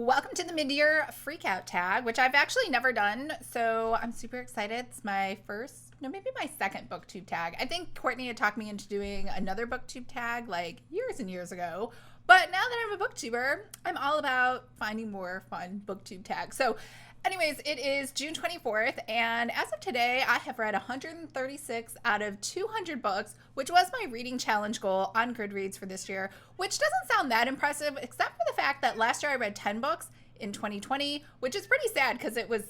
Welcome to the mid-year freakout tag, which I've actually never done, so I'm super excited. It's my maybe my second booktube tag. I think Courtney had talked me into doing another booktube tag like years and years ago, but now that I'm a booktuber, I'm all about finding more fun booktube tags. So anyways, it is June 24th, and as of today, I have read 136 out of 200 books, which was my reading challenge goal on Goodreads for this year, which doesn't sound that impressive, except for the fact that last year I read 10 books in 2020, which is pretty sad because it was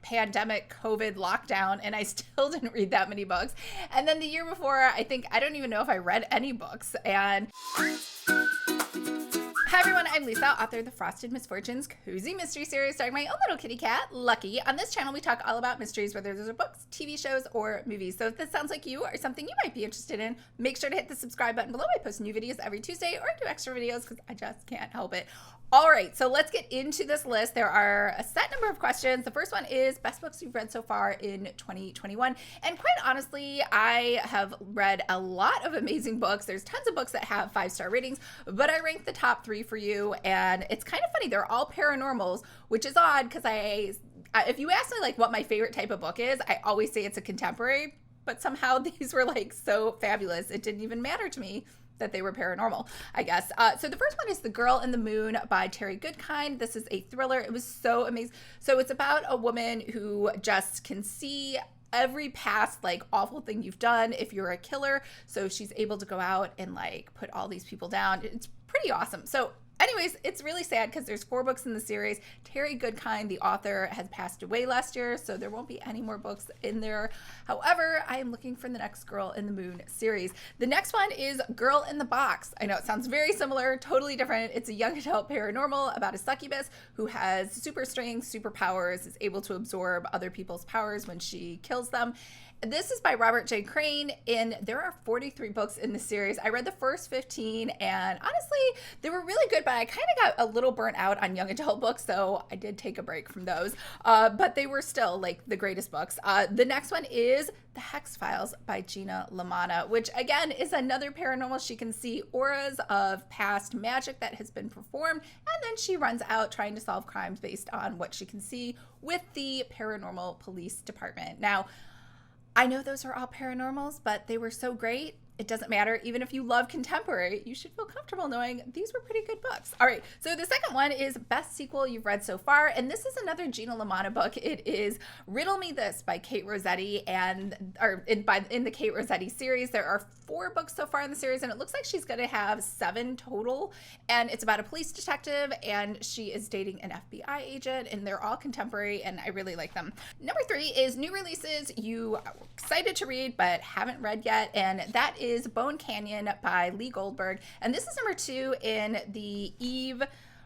pandemic, COVID, lockdown, and I still didn't read that many books. And then the year before, I don't even know if I read any books. And hi everyone, I'm Lisa, author of the Frosted Misfortunes Cozy Mystery Series, starring my own little kitty cat, Lucky. On this channel, we talk all about mysteries, whether those are books, TV shows, or movies. So if this sounds like you or something you might be interested in, make sure to hit the subscribe button below. I post new videos every Tuesday or do extra videos because I just can't help it. All right, so let's get into this list. There are a set number of questions. The first one is best books you've read so far in 2021. And quite honestly, I have read a lot of amazing books. There's tons of books that have 5-star ratings, but I ranked the top 3 for you. And it's kind of funny. They're all paranormals, which is odd because if you ask me like what my favorite type of book is, I always say it's a contemporary, but somehow these were like so fabulous. It didn't even matter to me that they were paranormal, I guess. So the first one is The Girl in the Moon by Terry Goodkind. This is a thriller. It was so amazing. So it's about a woman who just can see every past like awful thing you've done if you're a killer. So she's able to go out and like put all these people down. It's pretty awesome. So anyways, it's really sad because there's 4 books in the series. Terry Goodkind, the author, has passed away last year, so there won't be any more books in there. However, I am looking for the next Girl in the Moon series. The next one is Girl in the Box. I know it sounds very similar, totally different. It's a young adult paranormal about a succubus who has super strength, superpowers, is able to absorb other people's powers when she kills them. This is by Robert J. Crane, and there are 43 books in the series. I read the first 15, and honestly, they were really good, but I kind of got a little burnt out on young adult books, so I did take a break from those. But they were still, like, the greatest books. The next one is The Hex Files by Gina Lamanna, which, again, is another paranormal. She can see auras of past magic that has been performed, and then she runs out trying to solve crimes based on what she can see with the paranormal police department. Now, I know those are all paranormals, but they were so great. It doesn't matter. Even if you love contemporary, you should feel comfortable knowing these were pretty good books. All right, so the second one is Best Sequel You've Read So Far, and this is another Gina Lamanna book. It is Riddle Me This by Kate Rossetti, in the Kate Rossetti series. There are 4 books so far in the series, and it looks like she's going to have 7 total, and it's about a police detective, and she is dating an FBI agent, and they're all contemporary, and I really like them. Number 3 is New Releases you are excited to read but haven't read yet, and that is Bone Canyon by Lee Goldberg, and this is number 2 in the Eve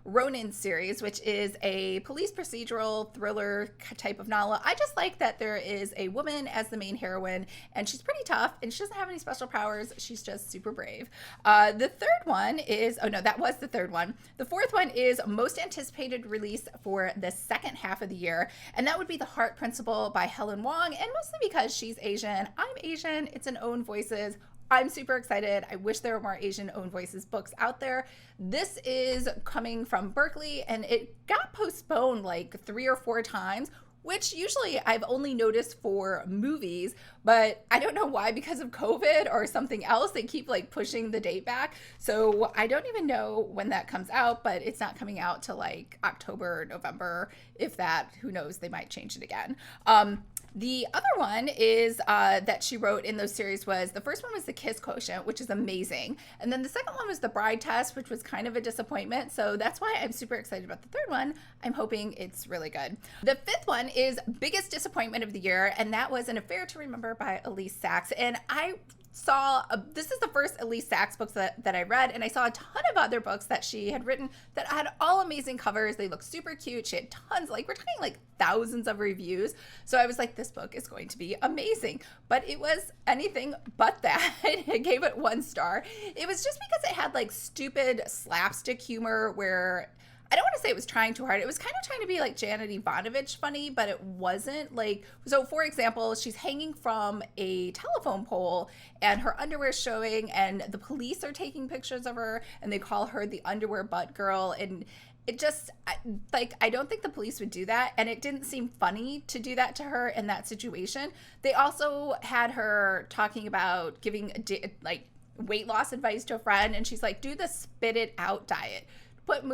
Ronin series, which is a police procedural thriller type of novel. I just like that there is a woman as the main heroine, and she's pretty tough, and she doesn't have any special powers. She's just super brave. The third one is, that was the third one. The fourth one is most anticipated release for the second half of the year, and that would be The Heart Principle by Helen Hoang, and mostly because she's Asian. I'm Asian. It's an Own Voices. I'm super excited. I wish there were more Asian Own Voices books out there. This is coming from Berkeley, and it got postponed like 3 or 4 times, which usually I've only noticed for movies, but I don't know why, because of COVID or something else, they keep like pushing the date back. So I don't even know when that comes out, but it's not coming out till like October or November. If that, who knows, they might change it again. The other one is that she wrote in those series was, the first one was The Kiss Quotient, which is amazing. And then the second one was The Bride Test, which was kind of a disappointment. So that's why I'm super excited about the third one. I'm hoping it's really good. The fifth one is Biggest Disappointment of the Year, and that was An Affair to Remember by Elise Sachs. And this is the first Elise Sachs books that I read, and I saw a ton of other books that she had written that had all amazing covers. They look super cute. She had tons, we're talking like thousands of reviews. So I was like, this book is going to be amazing. But it was anything but that. I gave it 1 star. It was just because it had like stupid slapstick humor where I don't want to say it was trying too hard. It was kind of trying to be like Janet Ivanovich funny, but it wasn't. So for example, she's hanging from a telephone pole and her underwear's showing, and the police are taking pictures of her, and they call her the underwear butt girl. And it just, I don't think the police would do that. And it didn't seem funny to do that to her in that situation. They also had her talking about giving, weight loss advice to a friend. And she's like, do the spit it out diet. Put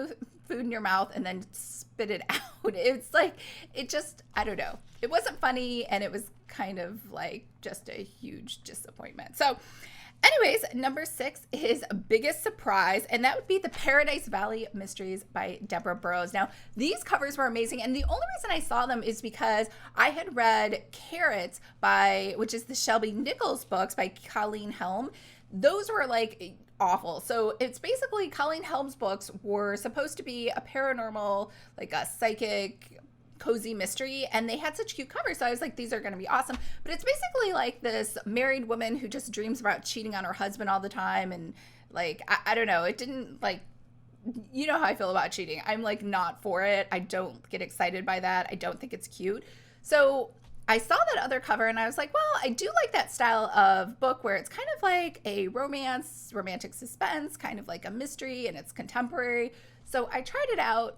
food in your mouth and then spit it out. It's like, it just, I don't know. It wasn't funny. And it was kind of like just a huge disappointment. So anyways, number 6 is Biggest Surprise, and that would be the Paradise Valley Mysteries by Debra Burroughs. Now, these covers were amazing, and the only reason I saw them is because I had read Carrots which is the Shelby Nichols books by Colleen Helme. Those were like awful. So it's basically Colleen Helme's books were supposed to be a paranormal, like a psychic cozy mystery, and they had such cute covers, so I was like, these are going to be awesome. But it's basically like this married woman who just dreams about cheating on her husband all the time, and like I don't know, it didn't, like, you know how I feel about cheating. I'm like not for it. I don't get excited by that. I don't think it's cute. So I saw that other cover and I was like, well, I do like that style of book where it's kind of like a romantic suspense, kind of like a mystery, and it's contemporary. So I tried it out.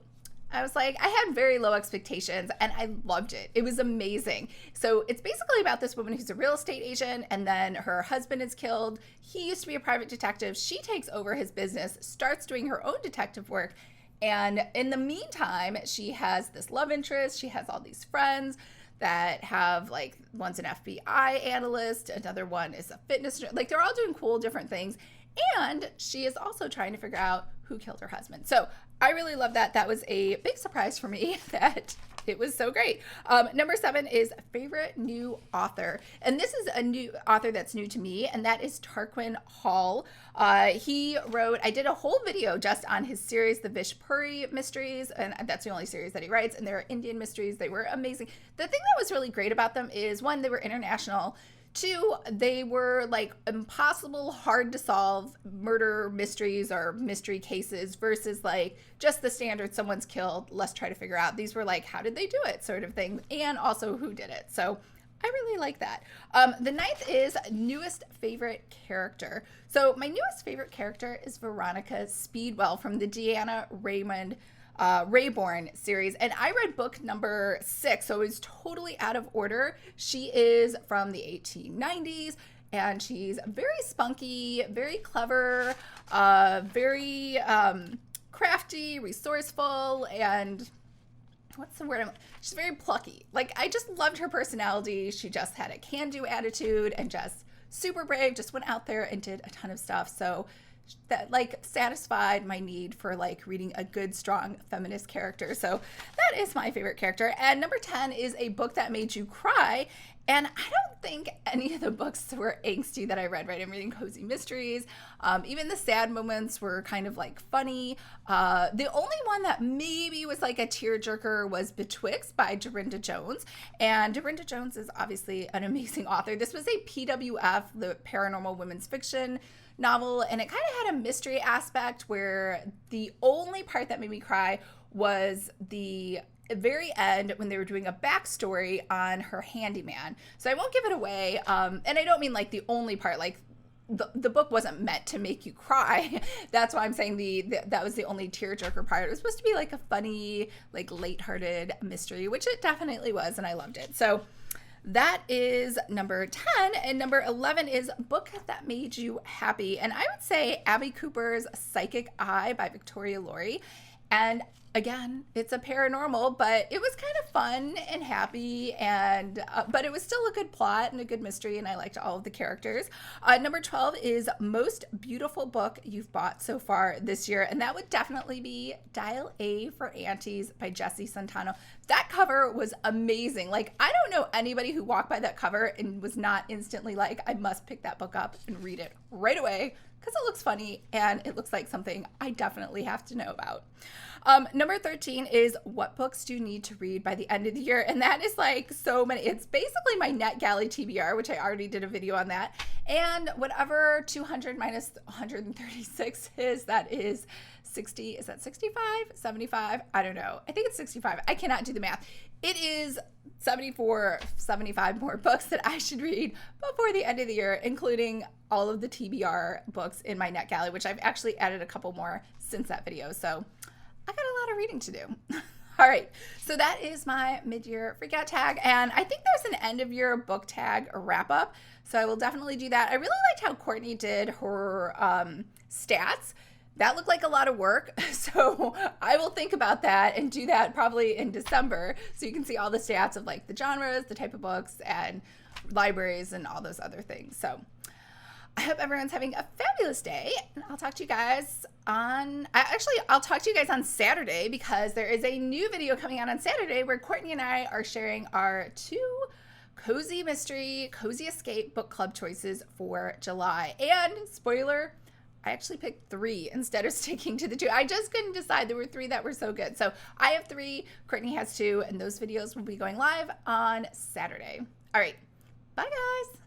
I was like, I had very low expectations and I loved it. It was amazing. So it's basically about this woman who's a real estate agent, and then her husband is killed. He used to be a private detective. She takes over his business, starts doing her own detective work. And in the meantime, she has this love interest. She has all these friends that have, like, one's an FBI analyst, another one is a fitness, like they're all doing cool different things. And she is also trying to figure out who killed her husband. So I really love that. That was a big surprise for me that it was so great. Number 7 is Favorite New Author. And this is a new author that's new to me, and that is Tarquin Hall. He wrote, I did a whole video just on his series, the Vishpuri Mysteries, and that's the only series that he writes, and they're Indian mysteries. They were amazing. The thing that was really great about them is, 1, they were international. 2, they were like impossible, hard to solve murder mysteries or mystery cases versus like just the standard someone's killed, let's try to figure out. These were like, how did they do it sort of thing, and also who did it. So I really like that. The 9th is Newest Favorite Character. So my newest favorite character is Veronica Speedwell from the Deanna Raybourn series, and I read book number 6, so it was totally out of order. She is from the 1890s, and she's very spunky, very clever, very crafty, resourceful, and what's the word? She's very plucky. Like, I just loved her personality. She just had a can-do attitude and just super brave, just went out there and did a ton of stuff. So that like satisfied my need for like reading a good, strong feminist character. So that is my favorite character. And number 10 is a book that made you cry. And I don't think any of the books were angsty that I read, right? I'm reading cozy mysteries. Even the sad moments were kind of like funny. The only one that maybe was like a tearjerker was Betwixt by Darynda Jones. And Darynda Jones is obviously an amazing author. This was a PWF, the paranormal women's fiction novel, and it kind of had a mystery aspect where the only part that made me cry was the very end when they were doing a backstory on her handyman. So I won't give it away, and I don't mean like the only part, like the book wasn't meant to make you cry. That's why I'm saying that was the only tearjerker part. It was supposed to be like a funny, like lighthearted mystery, which it definitely was, and I loved it. So that is number 10, and number 11 is Book That Made You Happy. And I would say Abby Cooper's Psychic Eye by Victoria Laurie. And again, it's a paranormal, but it was kind of fun and happy, and but it was still a good plot and a good mystery, and I liked all of the characters. Number 12 is Most Beautiful Book You've Bought So Far This Year, and that would definitely be Dial A for Aunties by Jessie Sutanto. That cover was amazing. Like, I don't know anybody who walked by that cover and was not instantly like, I must pick that book up and read it right away, because it looks funny and it looks like something I definitely have to know about. Number 13 is What Books Do You Need to Read by the End of the Year? And that is like so many. It's basically my NetGalley TBR, which I already did a video on that. And whatever 200 minus 136 is, that is 60. Is that 65? 75? I don't know. I think it's 65. I cannot do the math. It is 74, 75 more books that I should read before the end of the year, including all of the TBR books in my NetGalley, which I've actually added a couple more since that video. So I got a lot of reading to do. All right, so that is my mid-year freakout tag, and I think there's an end-of-year book tag wrap-up, so I will definitely do that. I really liked how Courtney did her stats. That looked like a lot of work, so I will think about that and do that probably in December, so you can see all the stats of like the genres, the type of books, and libraries, and all those other things. So I hope everyone's having a fabulous day, and I'll talk to you guys I'll talk to you guys on Saturday, because there is a new video coming out on Saturday where Courtney and I are sharing our 2 Cozy Mystery, Cozy Escape book club choices for July. And spoiler, I actually picked 3 instead of sticking to the 2. I just couldn't decide. There were 3 that were so good. So I have 3, Courtney has 2, and those videos will be going live on Saturday. All right, bye guys.